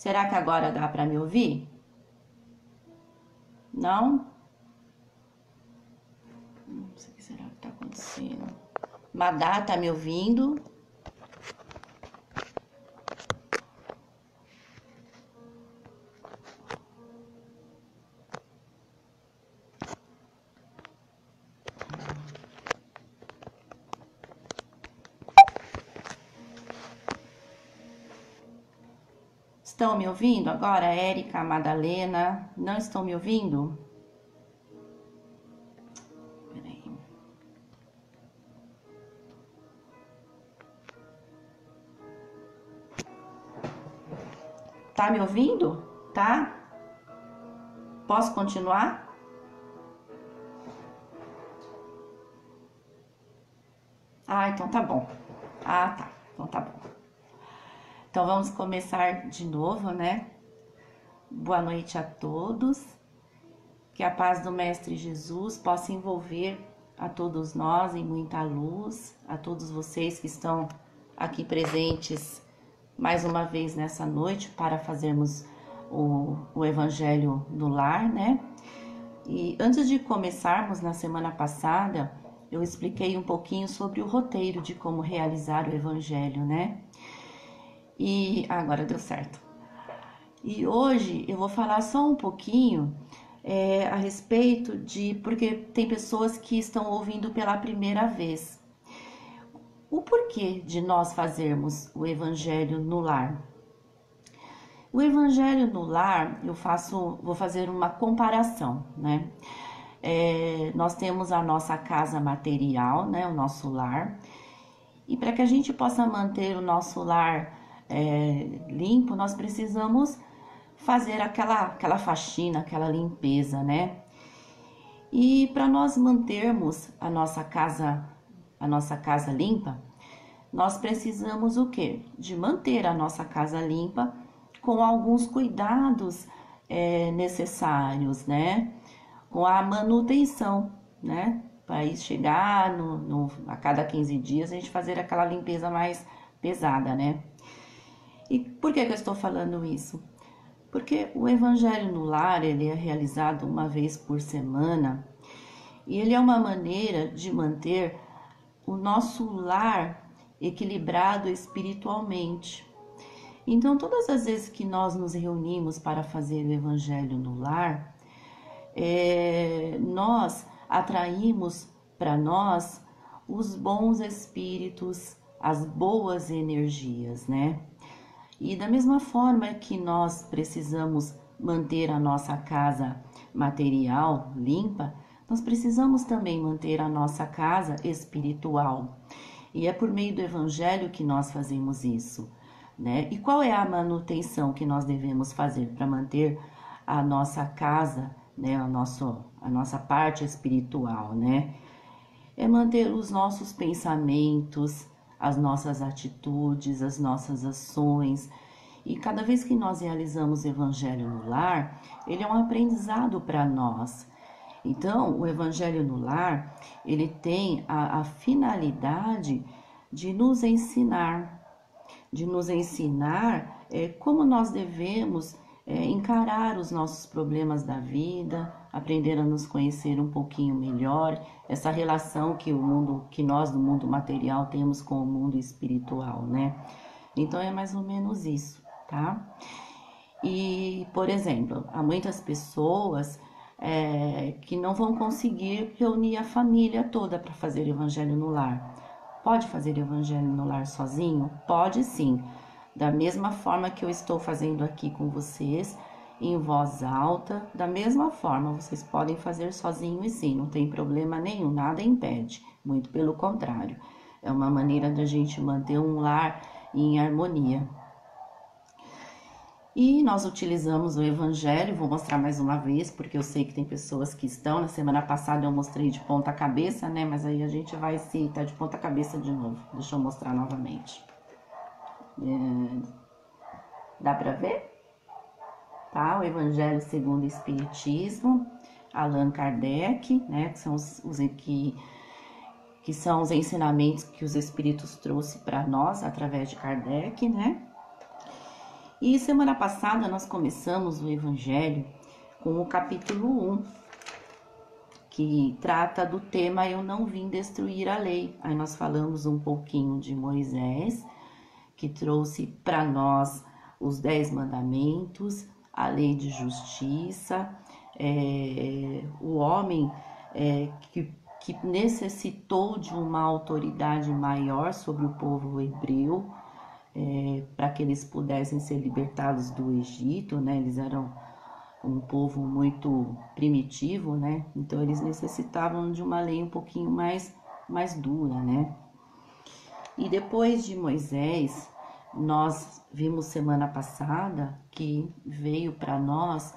Será que agora dá para me ouvir? Não? Não sei o que será que tá acontecendo. Madá, tá me ouvindo? Estão me ouvindo agora? Érica, Madalena, não estão me ouvindo? Peraí. Tá me ouvindo? Tá? Posso continuar? Ah, então tá bom. Ah, tá. Então tá bom. Então vamos começar de novo, né? Boa noite a todos. Que a paz do Mestre Jesus possa envolver a todos nós em muita luz, a todos vocês que estão aqui presentes mais uma vez nessa noite para fazermos o Evangelho no Lar, né? E antes de começarmos, na semana passada, eu expliquei um pouquinho sobre o roteiro de como realizar o Evangelho, né? E agora deu certo. E hoje eu vou falar só um pouquinho a respeito de... Porque tem pessoas que estão ouvindo pela primeira vez. O porquê de nós fazermos o Evangelho no Lar? O Evangelho no Lar, vou fazer uma comparação, né? Nós temos a nossa casa material, né? O nosso lar. E para que a gente possa manter o nosso lar limpo, nós precisamos fazer aquela faxina, aquela limpeza, né? E para nós mantermos a nossa casa limpa, nós precisamos o quê? De manter a nossa casa limpa com alguns cuidados necessários, né? Com a manutenção, né? Para chegar a cada 15 dias a gente fazer aquela limpeza mais pesada, né? E por que eu estou falando isso? Porque o Evangelho no Lar, ele é realizado uma vez por semana e ele é uma maneira de manter o nosso lar equilibrado espiritualmente. Então, todas as vezes que nós nos reunimos para fazer o Evangelho no Lar, nós atraímos para nós os bons espíritos, as boas energias, né? E da mesma forma que nós precisamos manter a nossa casa material limpa, nós precisamos também manter a nossa casa espiritual. E é por meio do Evangelho que nós fazemos isso, né? E qual é a manutenção que nós devemos fazer para manter a nossa casa, né? A nossa parte espiritual, né? É manter os nossos pensamentos, as nossas atitudes, as nossas ações. E cada vez que nós realizamos o Evangelho no Lar, ele é um aprendizado para nós. Então, o Evangelho no Lar, ele tem a finalidade de nos ensinar como nós devemos encarar os nossos problemas da vida, aprender a nos conhecer um pouquinho melhor, essa relação que nós do mundo material temos com o mundo espiritual, né? Então é mais ou menos isso, tá? E, por exemplo, há muitas pessoas que não vão conseguir reunir a família toda para fazer Evangelho no Lar. Pode fazer Evangelho no Lar sozinho? Pode sim. Da mesma forma que eu estou fazendo aqui com vocês, em voz alta, da mesma forma vocês podem fazer sozinho e sim, não tem problema nenhum, nada impede, muito pelo contrário. É uma maneira da gente manter um lar em harmonia. E nós utilizamos o Evangelho, vou mostrar mais uma vez, porque eu sei que tem pessoas que estão. Na semana passada eu mostrei de ponta cabeça, né? Mas aí a gente vai se tá de ponta cabeça de novo. Deixa eu mostrar novamente. Dá para ver? Tá? O Evangelho segundo o Espiritismo, Allan Kardec, né? Que são que são os ensinamentos que os Espíritos trouxe para nós através de Kardec, né? E semana passada nós começamos o Evangelho com o capítulo 1, que trata do tema Eu não vim destruir a lei. Aí nós falamos um pouquinho de Moisés, que trouxe para nós os 10 mandamentos, a lei de justiça, o homem que necessitou de uma autoridade maior sobre o povo hebreu, para que eles pudessem ser libertados do Egito, né? Eles eram um povo muito primitivo, né? Então eles necessitavam de uma lei um pouquinho mais dura, né? E depois de Moisés, nós vimos semana passada que veio para nós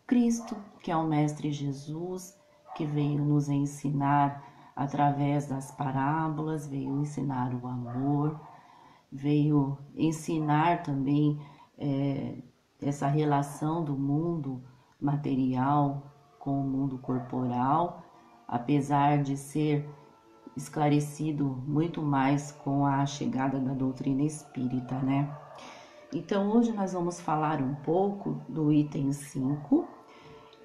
Cristo, que é o Mestre Jesus, que veio nos ensinar através das parábolas, veio ensinar o amor, veio ensinar também essa relação do mundo material com o mundo corporal, apesar de ser esclarecido muito mais com a chegada da doutrina espírita, né? Então hoje nós vamos falar um pouco do item 5,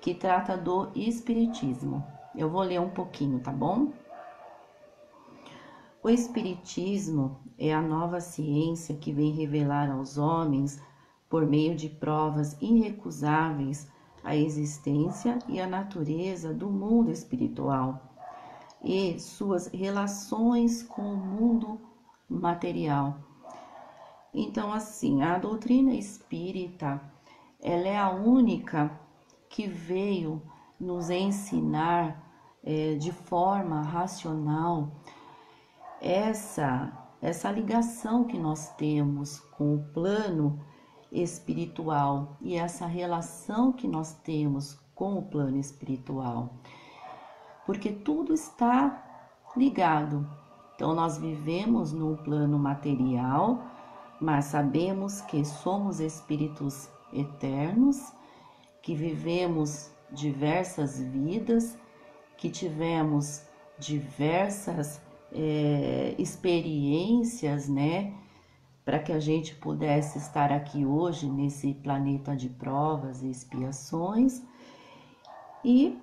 que trata do espiritismo. Eu vou ler um pouquinho, tá bom? O espiritismo é a nova ciência que vem revelar aos homens, por meio de provas irrecusáveis, a existência e a natureza do mundo espiritual e suas relações com o mundo material. Então, assim, a doutrina espírita, ela é a única que veio nos ensinar de forma racional essa ligação que nós temos com o plano espiritual e essa relação que nós temos com o plano espiritual, porque tudo está ligado. Então nós vivemos no plano material, mas sabemos que somos espíritos eternos, que vivemos diversas vidas, que tivemos diversas experiências, né, para que a gente pudesse estar aqui hoje nesse planeta de provas e expiações, e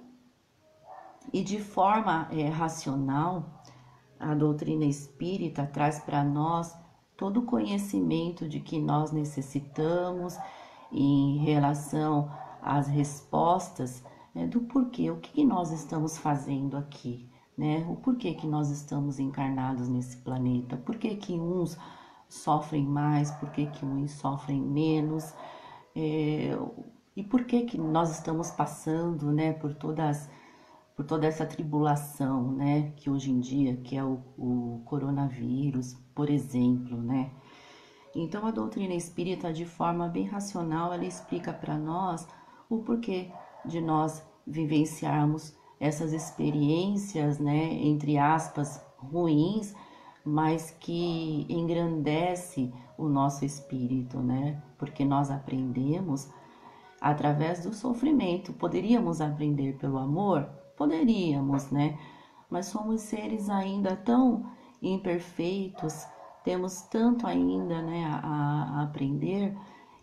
de forma racional, a doutrina espírita traz para nós todo o conhecimento de que nós necessitamos em relação às respostas, né, do porquê, o que nós estamos fazendo aqui, né? O porquê que nós estamos encarnados nesse planeta, por que uns sofrem mais, por que uns sofrem menos, e por que nós estamos passando, né, por toda essa tribulação, né, que hoje em dia, que é o coronavírus, por exemplo, né? Então a doutrina espírita, de forma bem racional, ela explica para nós o porquê de nós vivenciarmos essas experiências, né, entre aspas, ruins, mas que engrandece o nosso espírito, né? Porque nós aprendemos através do sofrimento. Poderíamos aprender pelo amor? Poderíamos, né? Mas somos seres ainda tão imperfeitos, temos tanto ainda, né, a aprender,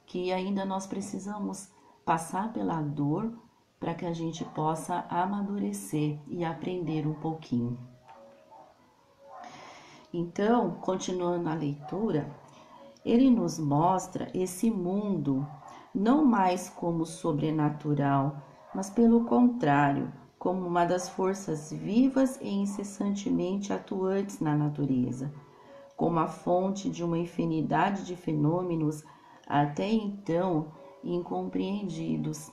que ainda nós precisamos passar pela dor para que a gente possa amadurecer e aprender um pouquinho. Então, continuando a leitura, ele nos mostra esse mundo não mais como sobrenatural, mas pelo contrário, como uma das forças vivas e incessantemente atuantes na natureza, como a fonte de uma infinidade de fenômenos até então incompreendidos.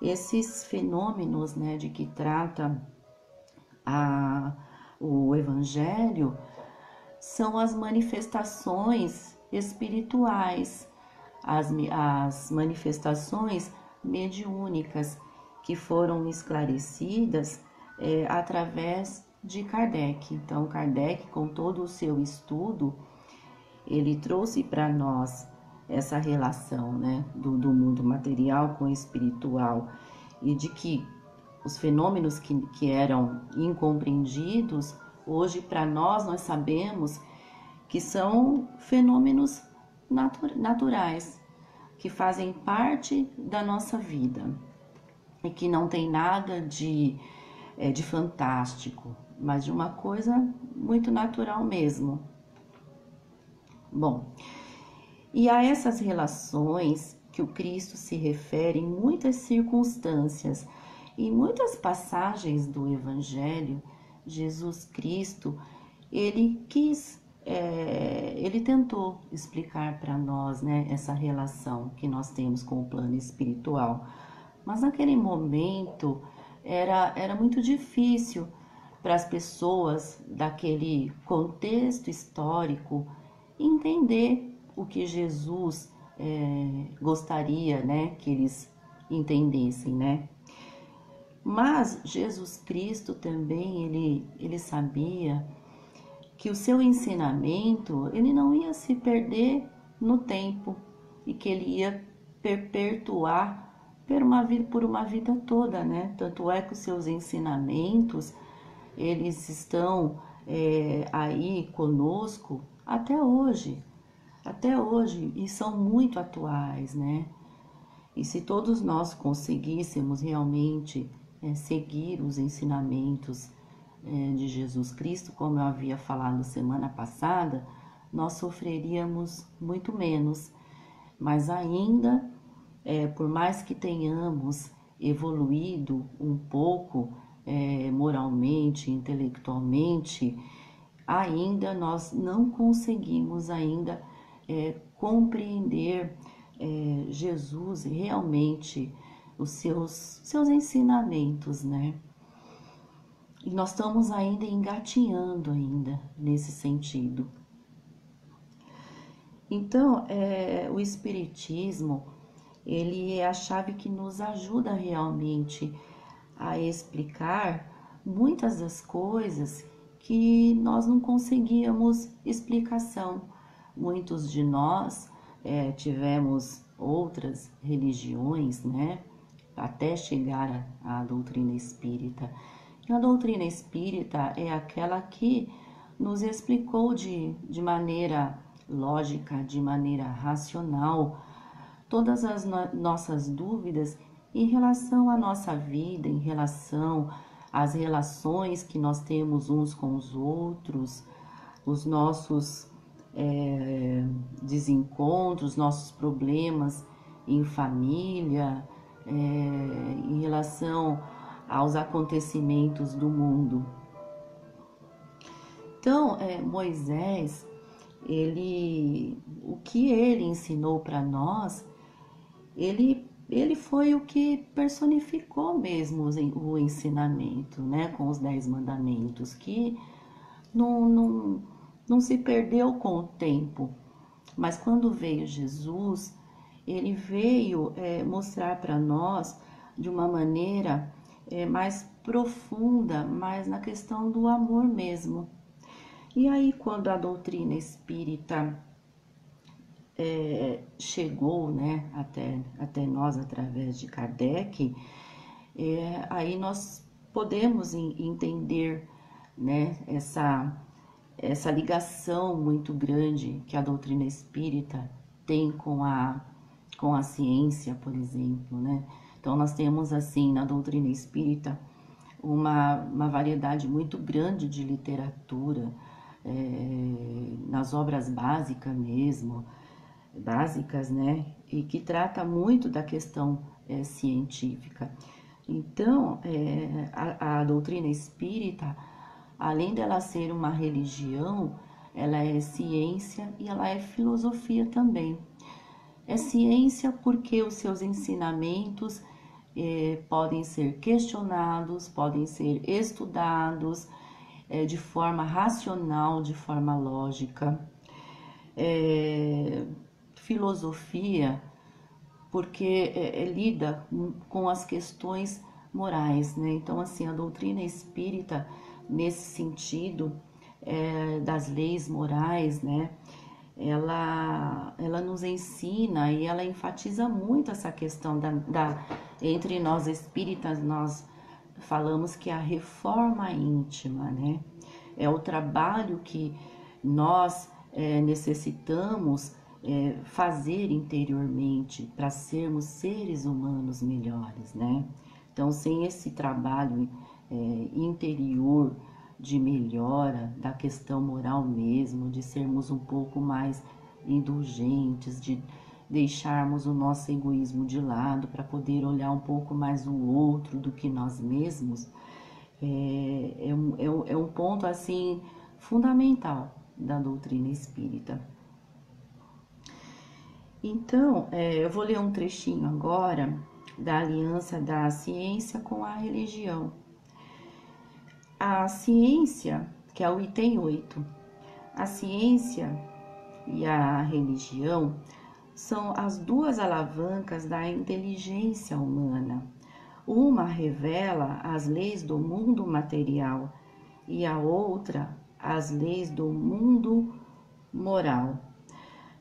Esses fenômenos, né, de que trata o Evangelho são as manifestações espirituais, as manifestações mediúnicas que foram esclarecidas através de Kardec. Então, Kardec, com todo o seu estudo, ele trouxe para nós essa relação, né, do mundo material com o espiritual, e de que os fenômenos que eram incompreendidos, hoje para nós sabemos que são fenômenos naturais, que fazem parte da nossa vida e que não tem nada de fantástico, mas de uma coisa muito natural mesmo. Bom, e a essas relações que o Cristo se refere em muitas circunstâncias, em muitas passagens do Evangelho, Jesus Cristo, ele ele tentou explicar para nós, né, essa relação que nós temos com o plano espiritual. Mas naquele momento era muito difícil para as pessoas daquele contexto histórico entender o que Jesus gostaria, né, que eles entendessem, né? Mas Jesus Cristo também, ele sabia que o seu ensinamento, ele não ia se perder no tempo e que ele ia perpetuar por uma vida toda, né? Tanto é que os seus ensinamentos, eles estão aí conosco até hoje, e são muito atuais, né? E se todos nós conseguíssemos realmente seguir os ensinamentos de Jesus Cristo, como eu havia falado semana passada, nós sofreríamos muito menos. Mas ainda, por mais que tenhamos evoluído um pouco moralmente, intelectualmente, ainda nós não conseguimos ainda compreender Jesus realmente, os seus ensinamentos, né? E nós estamos ainda engatinhando ainda nesse sentido. Então, o Espiritismo, ele é a chave que nos ajuda realmente a explicar muitas das coisas que nós não conseguíamos explicação. Muitos de nós tivemos outras religiões, né, até chegar à doutrina espírita. E a doutrina espírita é aquela que nos explicou de maneira lógica, de maneira racional, todas as nossas dúvidas em relação à nossa vida, em relação às relações que nós temos uns com os outros, os nossos desencontros, nossos problemas em família, em relação aos acontecimentos do mundo. Então, Moisés, o que ele ensinou para nós, ele foi o que personificou mesmo o ensinamento, né, com os 10 mandamentos, que não se perdeu com o tempo. Mas quando veio Jesus, ele veio mostrar para nós de uma maneira mais profunda, mais na questão do amor mesmo. E aí, quando a doutrina espírita chegou, né, até nós através de Kardec, aí nós podemos entender, né, essa ligação muito grande que a doutrina espírita tem com a ciência, por exemplo, né? Então, nós temos, assim, na doutrina espírita, uma variedade muito grande de literatura, nas obras básicas mesmo, básicas, né? E que trata muito da questão científica. Então, a doutrina espírita, além dela ser uma religião, ela é ciência e ela é filosofia também. É ciência porque os seus ensinamentos podem ser questionados, podem ser estudados de forma racional, de forma lógica. Filosofia porque lida com as questões morais, né? Então, assim, a doutrina espírita, nesse sentido das leis morais, né? Ela nos ensina e ela enfatiza muito essa questão entre nós espíritas, nós falamos que é a reforma íntima, né? É o trabalho que nós necessitamos fazer interiormente para sermos seres humanos melhores, né? Então, sem esse trabalho interior de melhora da questão moral mesmo, de sermos um pouco mais indulgentes, de deixarmos o nosso egoísmo de lado para poder olhar um pouco mais o outro do que nós mesmos, é um ponto assim fundamental da doutrina espírita. Então, eu vou ler um trechinho agora da aliança da ciência com a religião. A ciência, que é o item 8, a ciência e a religião são as duas alavancas da inteligência humana. Uma revela as leis do mundo material e a outra as leis do mundo moral.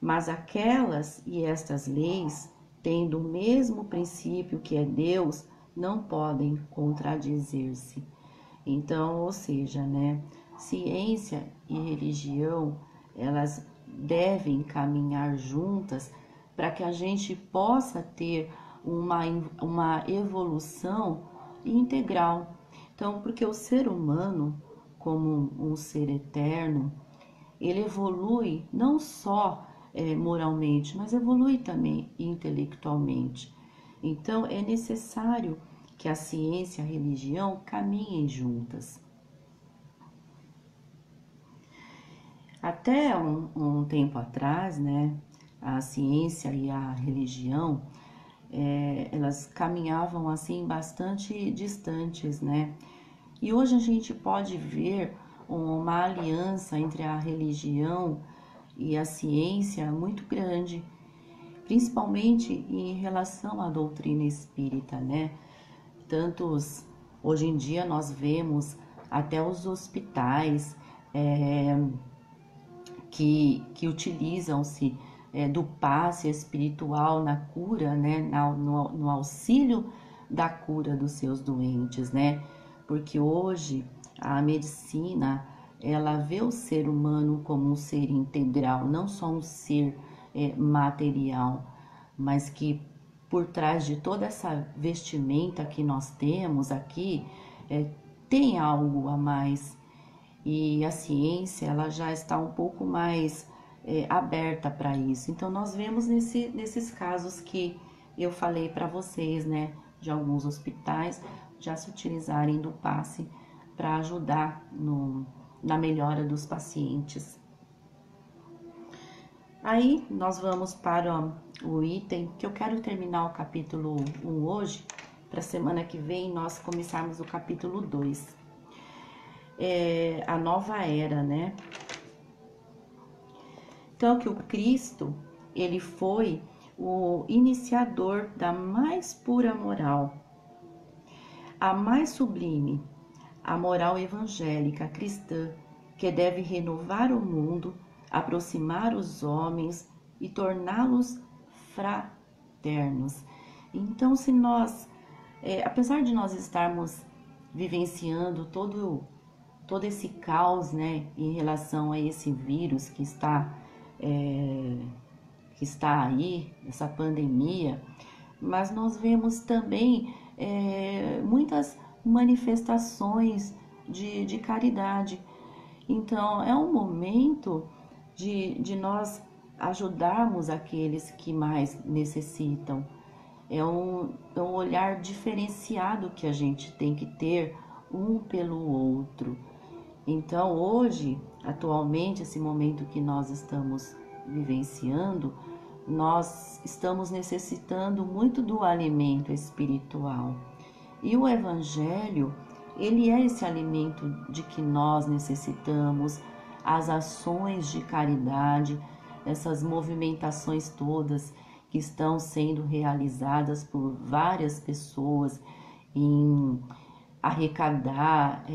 Mas aquelas e estas leis, tendo o mesmo princípio que é Deus, não podem contradizer-se. Então, ou seja, né, ciência e religião, elas devem caminhar juntas para que a gente possa ter uma evolução integral. Então, porque o ser humano, como um ser eterno, ele evolui não só moralmente, mas evolui também intelectualmente. Então, é necessário que a ciência e a religião caminhem juntas. Até um tempo atrás, né, a ciência e a religião, elas caminhavam assim bastante distantes, né? E hoje a gente pode ver uma aliança entre a religião e a ciência muito grande, principalmente em relação à doutrina espírita, né? Hoje em dia nós vemos até os hospitais que utilizam-se do passe espiritual na cura, né? No auxílio da cura dos seus doentes, né? Porque hoje a medicina, ela vê o ser humano como um ser integral, não só um ser material, mas que por trás de toda essa vestimenta que nós temos aqui, tem algo a mais. E a ciência, ela já está um pouco mais aberta para isso. Então, nós vemos nesses casos que eu falei para vocês, né, de alguns hospitais já se utilizarem do passe para ajudar na melhora dos pacientes. Aí, nós vamos para o item que eu quero terminar o capítulo 1 hoje, para a semana que vem nós começarmos o capítulo 2. A nova era, né? Então, que o Cristo, ele foi o iniciador da mais pura moral, a mais sublime, a moral evangélica cristã, que deve renovar o mundo, aproximar os homens e torná-los fraternos. Então, se nós, apesar de nós estarmos vivenciando todo esse caos, né, em relação a esse vírus que está aí, essa pandemia, mas nós vemos também muitas manifestações de caridade. Então, é um momento de nós ajudarmos aqueles que mais necessitam. É um olhar diferenciado que a gente tem que ter um pelo outro. Então, hoje, atualmente, esse momento que nós estamos vivenciando, nós estamos necessitando muito do alimento espiritual. E o Evangelho, ele é esse alimento de que nós necessitamos, as ações de caridade, essas movimentações todas que estão sendo realizadas por várias pessoas em arrecadar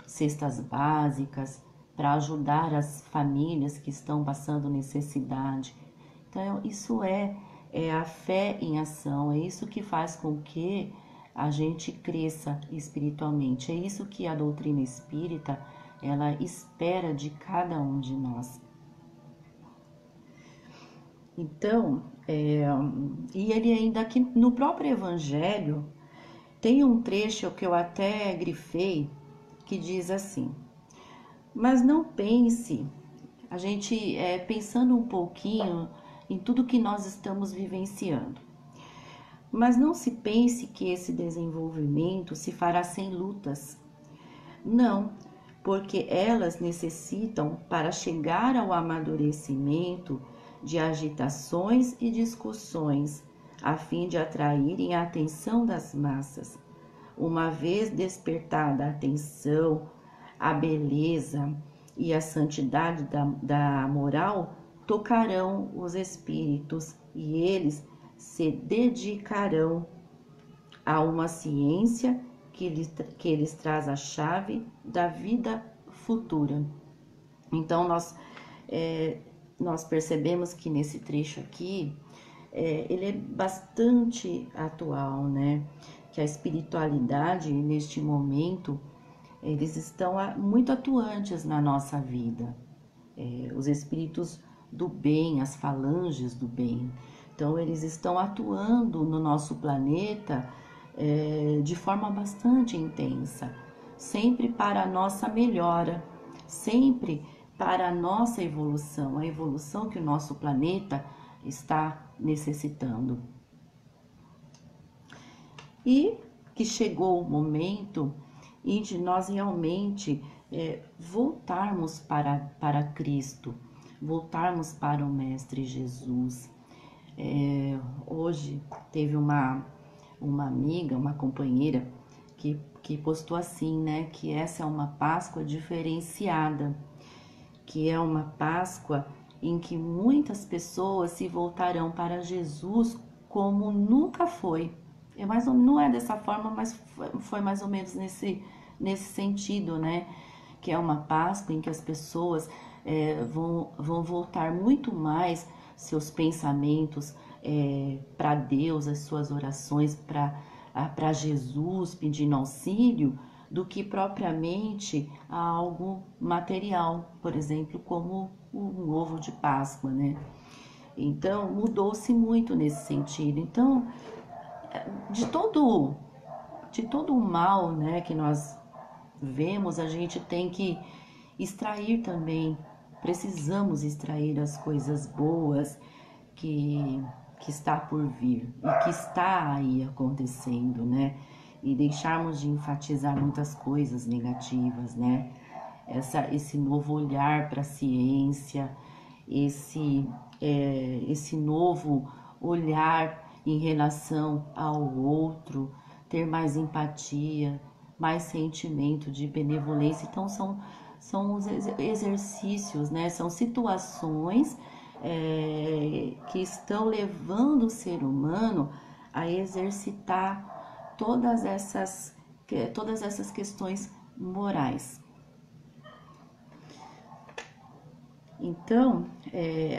cestas básicas para ajudar as famílias que estão passando necessidade. Então, isso é a fé em ação, é isso que faz com que a gente cresça espiritualmente. É isso que a doutrina espírita, ela espera de cada um de nós. Então, e ele ainda aqui no próprio Evangelho tem um trecho que eu até grifei que diz assim: mas não pense, a gente pensando um pouquinho em tudo que nós estamos vivenciando, mas não se pense que esse desenvolvimento se fará sem lutas. Não, porque elas necessitam, para chegar ao amadurecimento, de agitações e discussões, a fim de atraírem a atenção das massas. Uma vez despertada a atenção, a beleza e a santidade da moral, tocarão os espíritos e eles se dedicarão a uma ciência que lhes traz a chave da vida futura. Então, nós percebemos que nesse trecho aqui, ele é bastante atual, né? Que a espiritualidade, neste momento, eles estão muito atuantes na nossa vida. Os espíritos do bem, as falanges do bem. Então, eles estão atuando no nosso planeta de forma bastante intensa, sempre para a nossa melhora, sempre para a nossa evolução, a evolução que o nosso planeta está necessitando. E que chegou o momento em de nós realmente voltarmos para Cristo, voltarmos para o Mestre Jesus. Hoje teve uma amiga, uma companheira que postou assim, né, que essa é uma Páscoa diferenciada, que é uma Páscoa em que muitas pessoas se voltarão para Jesus como nunca foi. Não é dessa forma, mas foi mais ou menos nesse sentido, né? Que é uma Páscoa em que as pessoas vão voltar muito mais seus pensamentos para Deus, as suas orações para Jesus, pedindo auxílio, do que propriamente a algo material, por exemplo, como um ovo de Páscoa, né? Então, mudou-se muito nesse sentido. Então, de todo o mal, né, que nós vemos, a gente tem que extrair também, precisamos extrair as coisas boas que está por vir e que está aí acontecendo, né? E deixarmos de enfatizar muitas coisas negativas, né? Esse novo olhar para a ciência, esse novo olhar em relação ao outro, ter mais empatia, mais sentimento de benevolência. Então, são os exercícios, né? São situações que estão levando o ser humano a exercitar todas essas questões morais. Então,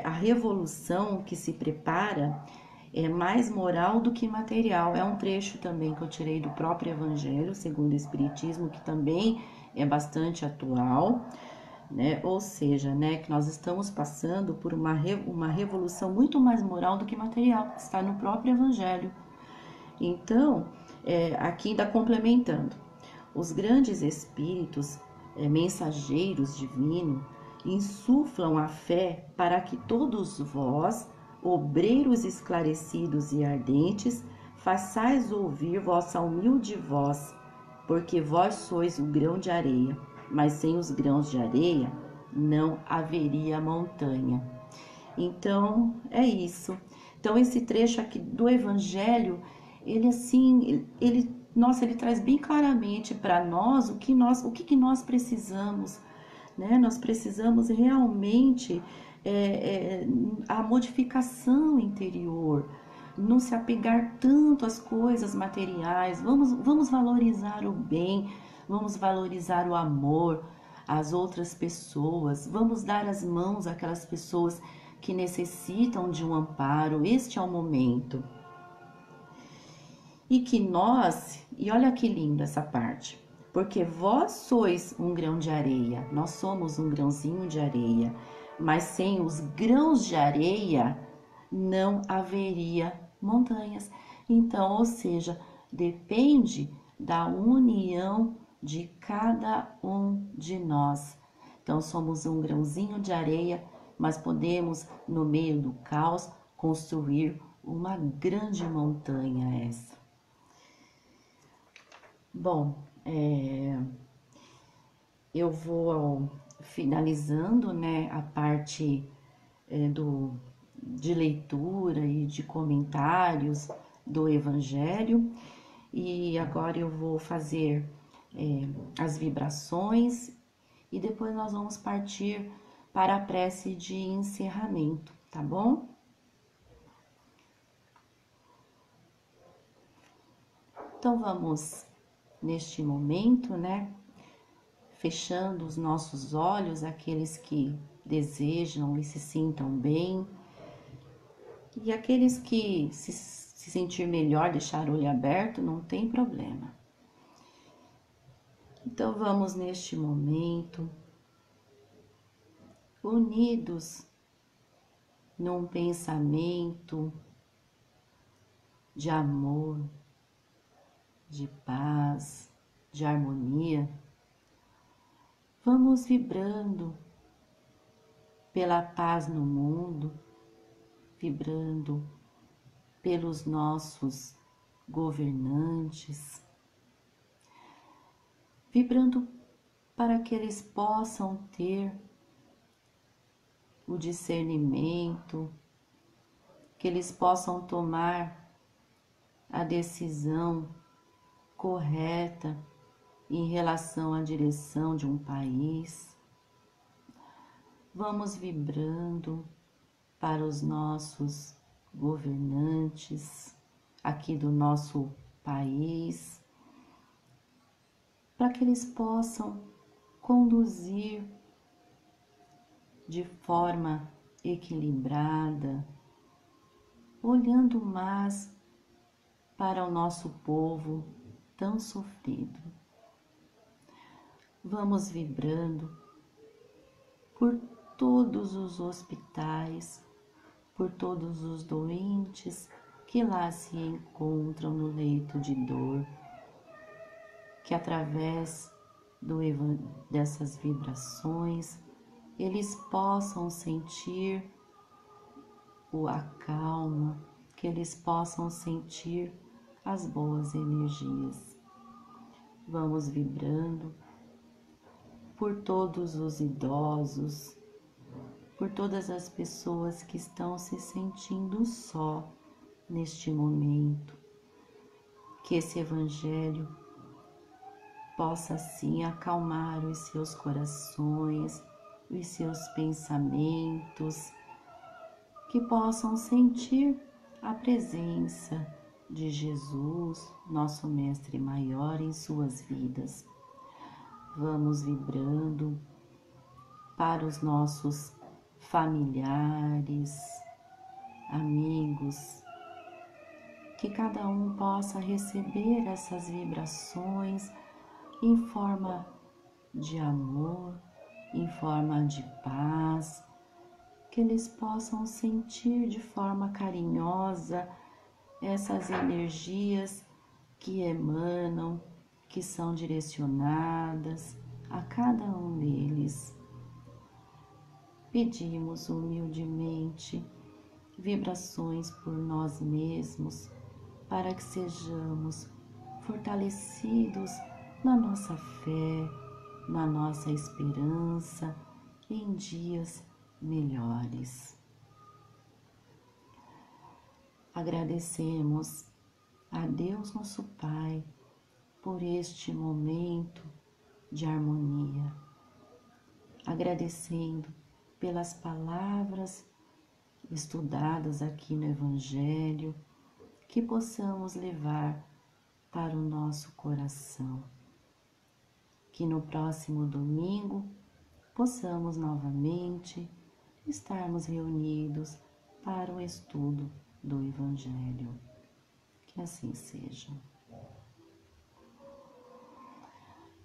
a revolução que se prepara é mais moral do que material. É um trecho também que eu tirei do próprio Evangelho, segundo o Espiritismo, que também é bastante atual, né? Ou seja, né, que nós estamos passando por uma revolução muito mais moral do que material, que está no próprio Evangelho. Então, aqui ainda complementando, os grandes espíritos, mensageiros divinos, insuflam a fé para que todos vós, obreiros esclarecidos e ardentes, façais ouvir vossa humilde voz, porque vós sois o grão de areia, mas sem os grãos de areia não haveria montanha. Então, é isso. Então, esse trecho aqui do Evangelho, ele assim, ele traz bem claramente para nós o que nós precisamos, né? Nós precisamos realmente a modificação interior, não se apegar tanto às coisas materiais. Vamos valorizar o bem, vamos valorizar o amor às outras pessoas, vamos dar as mãos àquelas pessoas que necessitam de um amparo. Este é o momento. E que e olha que linda essa parte, porque vós sois um grão de areia, nós somos um grãozinho de areia, mas sem os grãos de areia não haveria montanhas. Então, ou seja, depende da união de cada um de nós. Então, somos um grãozinho de areia, mas podemos, no meio do caos, construir uma grande montanha essa. Bom, eu vou finalizando, né, a parte de leitura e de comentários do Evangelho, e agora eu vou fazer as vibrações e depois nós vamos partir para a prece de encerramento, tá bom? Então vamos neste momento, né, fechando os nossos olhos, aqueles que desejam e se sintam bem, e aqueles que se sentir melhor, deixar o olho aberto, não tem problema. Então vamos neste momento, unidos num pensamento de amor, de paz, de harmonia, vamos vibrando pela paz no mundo, vibrando pelos nossos governantes, vibrando para que eles possam ter o discernimento, que eles possam tomar a decisão correta em relação à direção de um país. Vamos vibrando para os nossos governantes aqui do nosso país, para que eles possam conduzir de forma equilibrada, olhando mais para o nosso povo tão sofrido. Vamos vibrando por todos os hospitais, por todos os doentes que lá se encontram no leito de dor, que através dessas vibrações eles possam sentir a calma, que eles possam sentir as boas energias. Vamos vibrando por todos os idosos, por todas as pessoas que estão se sentindo só neste momento. Que esse Evangelho possa assim acalmar os seus corações, os seus pensamentos, que possam sentir a presença de Jesus, nosso Mestre Maior, em suas vidas. Vamos vibrando para os nossos familiares, amigos, que cada um possa receber essas vibrações em forma de amor, em forma de paz, que eles possam sentir de forma carinhosa essas energias que emanam, que são direcionadas a cada um deles. Pedimos humildemente vibrações por nós mesmos, para que sejamos fortalecidos na nossa fé, na nossa esperança em dias melhores. Agradecemos a Deus nosso Pai por este momento de harmonia, agradecendo pelas palavras estudadas aqui no Evangelho, que possamos levar para o nosso coração, que no próximo domingo possamos novamente estarmos reunidos para o estudo do Evangelho. Que assim seja.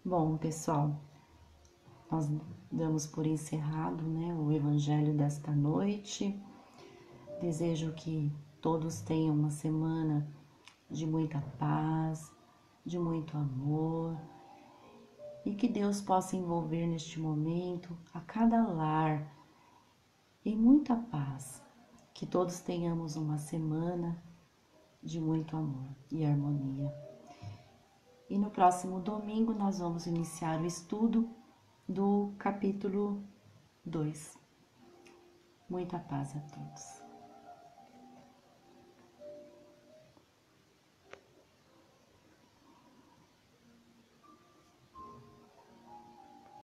Bom, pessoal, nós damos por encerrado, né, o Evangelho desta noite. Desejo que todos tenham uma semana de muita paz, de muito amor, e que Deus possa envolver neste momento a cada lar em muita paz. Que todos tenhamos uma semana de muito amor e harmonia. E no próximo domingo nós vamos iniciar o estudo do capítulo 2. Muita paz a todos.